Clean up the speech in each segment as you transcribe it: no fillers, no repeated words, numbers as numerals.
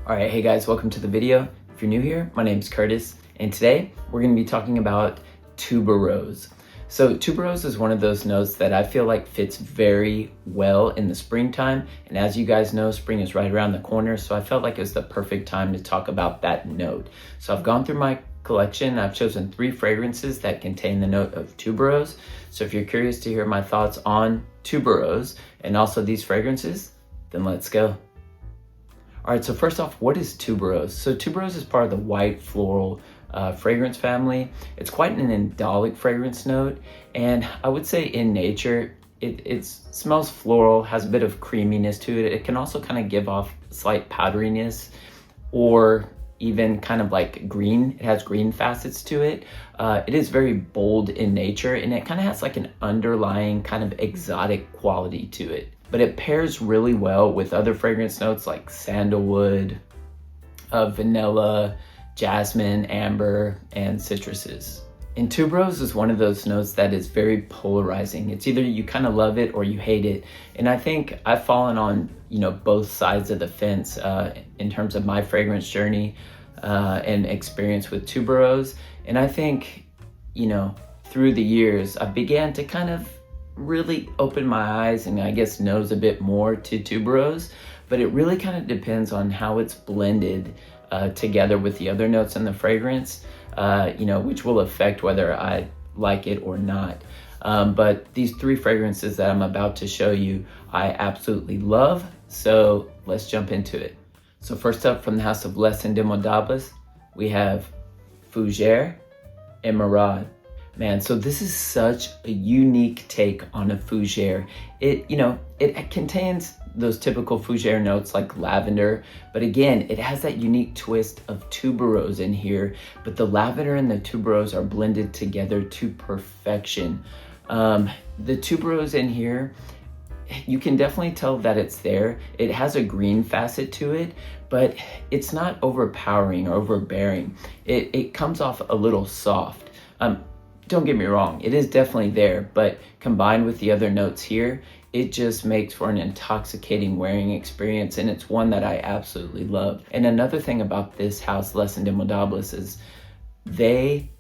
All right, hey guys, welcome to the video. If you're new here, my name's Curtis, and today we're gonna be talking about tuberose. So tuberose is one of those notes that I feel like fits very well in the springtime. And as you guys know, spring is right around the corner. So I felt like it was the perfect time to talk about that note. So I've gone through my collection. I've chosen 3 fragrances that contain the note of tuberose. So if you're curious to hear my thoughts on tuberose and also these fragrances, then let's go. All right, so first off, what is tuberose? So tuberose is part of the white floral fragrance family. It's quite an indolic fragrance note, and I would say in nature, it smells floral, has a bit of creaminess to it. It can also kind of give off slight powderiness, or even kind of like green. It has green facets to it. It is very bold in nature, and it kind of has like an underlying kind of exotic quality to it. But it pairs really well with other fragrance notes like sandalwood, vanilla, jasmine, amber, and citruses. And tuberose is one of those notes that is very polarizing. It's either you kind of love it or you hate it. And I think I've fallen on, both sides of the fence in terms of my fragrance journey and experience with tuberose. And I think, through the years, I began to kind of really open my eyes and I guess nose a bit more to tuberose, but it really kind of depends on how it's blended together with the other notes in the fragrance, which will affect whether I like it or not. But these 3 fragrances that I'm about to show you, I absolutely love. So let's jump into it. So first up, from the house of Les Indemodables, we have Fougere Emeraude. Man, so this is such a unique take on a fougere. It contains those typical fougere notes like lavender, but again, it has that unique twist of tuberose in here, but the lavender and the tuberose are blended together to perfection. The tuberose in here, you can definitely tell that it's there. It has a green facet to it, but it's not overpowering or overbearing. It comes off a little soft. Don't get me wrong, it is definitely there, but combined with the other notes here, it just makes for an intoxicating wearing experience, and it's one that I absolutely love. And another thing about this house, Les Indemodables, is they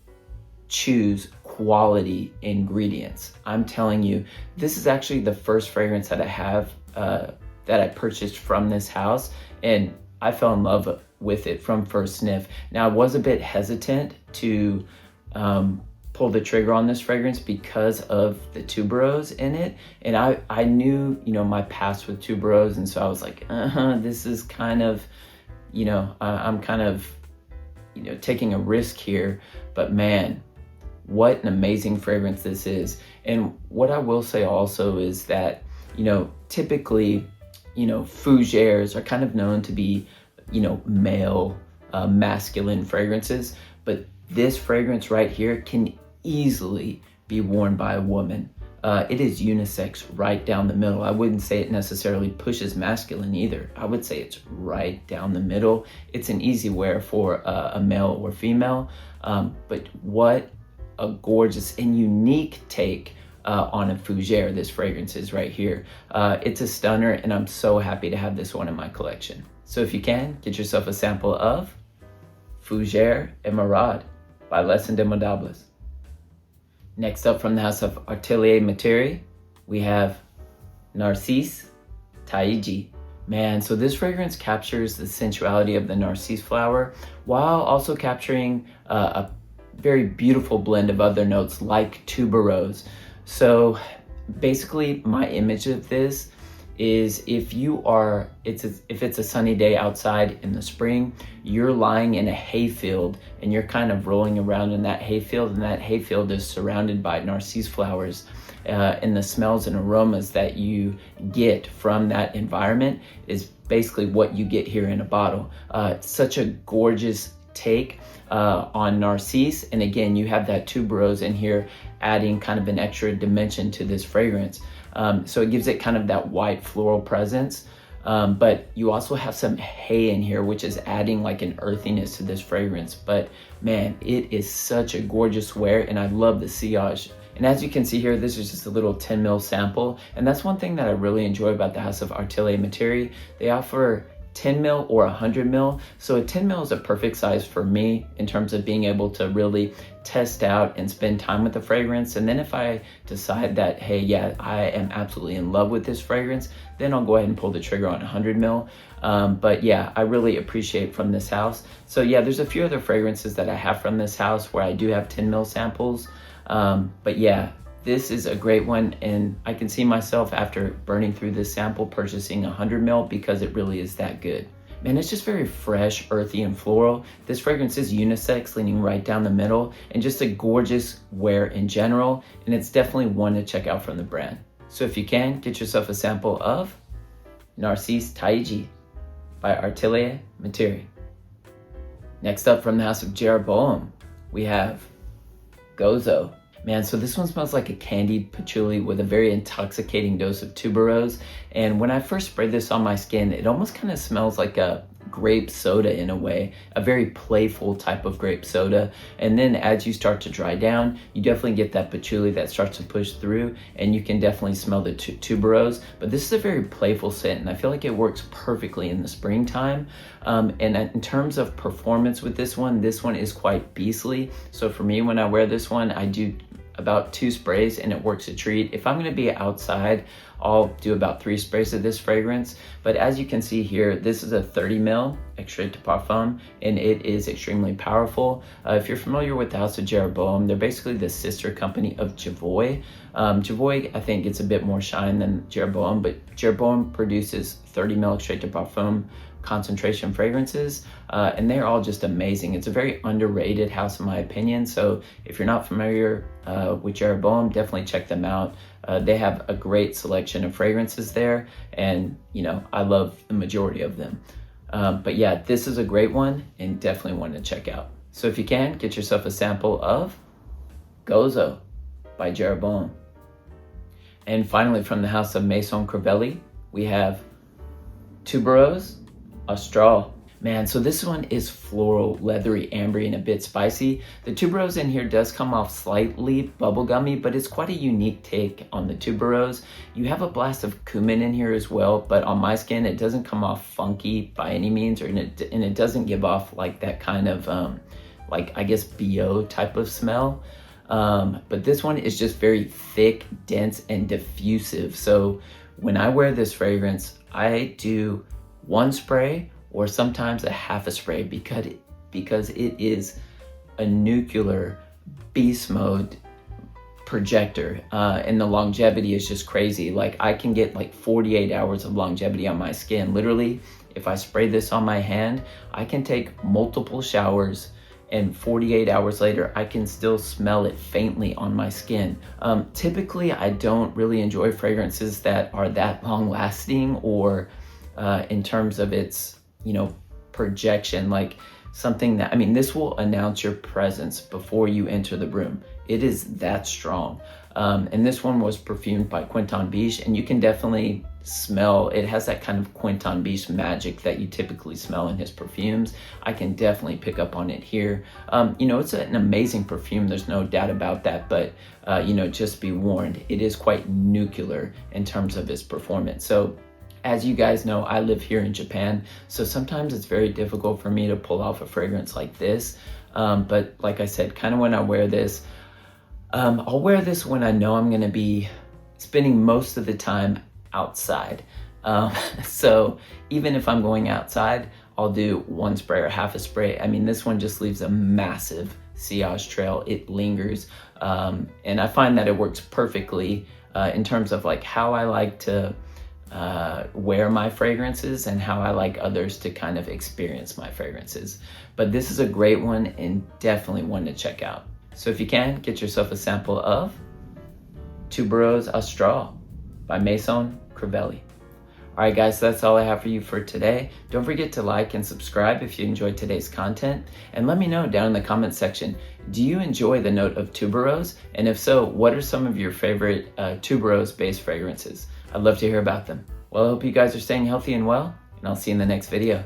choose quality ingredients. I'm telling you, this is actually the first fragrance that I have that I purchased from this house, and I fell in love with it from first sniff. Now, I was a bit hesitant to pull the trigger on this fragrance because of the tuberose in it, and I knew my past with tuberose, and so I was like, this is kind of I'm kind of taking a risk here. But man, what an amazing fragrance this is. And what I will say also is that typically fougères are kind of known to be male masculine fragrances, but this fragrance right here can easily be worn by a woman. It is unisex right down the middle. I wouldn't say it necessarily pushes masculine either. I would say it's right down the middle. It's an easy wear for a male or female, but what a gorgeous and unique take on a fougère this fragrance is right here. It's a stunner, and I'm so happy to have this one in my collection. So if you can, get yourself a sample of Fougere Emeraude by Les Indemodables. Next up, from the house of Atelier Materi, we have Narcisse Taiji. Man, so this fragrance captures the sensuality of the narcisse flower while also capturing a very beautiful blend of other notes like tuberose. So basically, my image of this is if it's a sunny day outside in the spring, you're lying in a hayfield and you're kind of rolling around in that hayfield, and that hayfield is surrounded by narcisse flowers, and the smells and aromas that you get from that environment is basically what you get here in a bottle. It's such a gorgeous take on narcisse, and again, you have that tuberose in here adding kind of an extra dimension to this fragrance. So it gives it kind of that white floral presence, but you also have some hay in here, which is adding like an earthiness to this fragrance. But man, it is such a gorgeous wear, and I love the sillage. And as you can see here, this is just a little 10 ml sample, and that's one thing that I really enjoy about the house of Atelier Materi. They offer 10 mil or 100 mil. So a 10 mil is a perfect size for me in terms of being able to really test out and spend time with the fragrance. And then if I decide that, hey, yeah, I am absolutely in love with this fragrance, then I'll go ahead and pull the trigger on 100 mil. But yeah, I really appreciate from this house. So yeah, there's a few other fragrances that I have from this house where I do have 10 mil samples. But yeah, this is a great one, and I can see myself after burning through this sample purchasing 100 mil because it really is that good. Man, it's just very fresh, earthy, and floral. This fragrance is unisex, leaning right down the middle, and just a gorgeous wear in general, and it's definitely one to check out from the brand. So if you can, get yourself a sample of Narcisse Taiji by Atelier Materi. Next up from the house of Jeroboam, we have Gozo. Man, so this one smells like a candied patchouli with a very intoxicating dose of tuberose. And when I first sprayed this on my skin, it almost kind of smells like a grape soda in a way, a very playful type of grape soda. And then as you start to dry down, you definitely get that patchouli that starts to push through, and you can definitely smell the tuberose. But this is a very playful scent, and I feel like it works perfectly in the springtime. And in terms of performance with this one is quite beastly. So for me, when I wear this one, I do about 2 sprays and it works a treat. If I'm gonna be outside, I'll do about 3 sprays of this fragrance. But as you can see here, this is a 30 ml extrait de parfum, and it is extremely powerful. If you're familiar with the House of Jeroboam, they're basically the sister company of Javoy. Javoy, I think, gets a bit more shine than Jeroboam, but Jeroboam produces 30 ml extrait de parfum concentration fragrances, and they're all just amazing. It's a very underrated house in my opinion, so if you're not familiar with Jeroboam, definitely check them out. They have a great selection of fragrances there, and you know, I love the majority of them. But yeah, this is a great one and definitely one to check out. So if you can, get yourself a sample of Gozo by Jeroboam. And finally, from the house of Maison Crivelli, we have Tubereuse Astrale. Man, so this one is floral, leathery, ambery, and a bit spicy. The tuberose in here does come off slightly bubblegummy, but it's quite a unique take on the tuberose. You have a blast of cumin in here as well, but on my skin, it doesn't come off funky by any means, and it doesn't give off like that kind of, like, I guess, BO type of smell. But this one is just very thick, dense, and diffusive. So when I wear this fragrance, I do 1 spray or sometimes a half a spray because it is a nuclear beast mode projector, and the longevity is just crazy. Like, I can get like 48 hours of longevity on my skin. Literally, if I spray this on my hand, I can take multiple showers and 48 hours later, I can still smell it faintly on my skin. Typically, I don't really enjoy fragrances that are that long lasting, or in terms of its, you know, projection, like something that, I mean, this will announce your presence before you enter the room. It is that strong. And this one was perfumed by Quentin Biche, and you can definitely smell, it has that kind of Quentin Biche magic that you typically smell in his perfumes. I can definitely pick up on it here. You know, it's an amazing perfume, there's no doubt about that, but you know, just be warned, it is quite nuclear in terms of its performance. So as you guys know, I live here in Japan, so sometimes it's very difficult for me to pull off a fragrance like this. But like I said, kind of when I wear this, I'll wear this when I know I'm gonna be spending most of the time outside. So even if I'm going outside, I'll do 1 spray or half a spray. I mean, this one just leaves a massive sillage trail. It lingers, and I find that it works perfectly in terms of like how I like to wear my fragrances and how I like others to kind of experience my fragrances. But this is a great one and definitely one to check out. So if you can, get yourself a sample of Tubereuse Astrale by Maison Crivelli. Alright guys, so that's all I have for you for today. Don't forget to like and subscribe if you enjoyed today's content, and let me know down in the comment section, do you enjoy the note of tuberose? And if so, what are some of your favorite tuberose based fragrances? I'd love to hear about them. Well, I hope you guys are staying healthy and well, and I'll see you in the next video.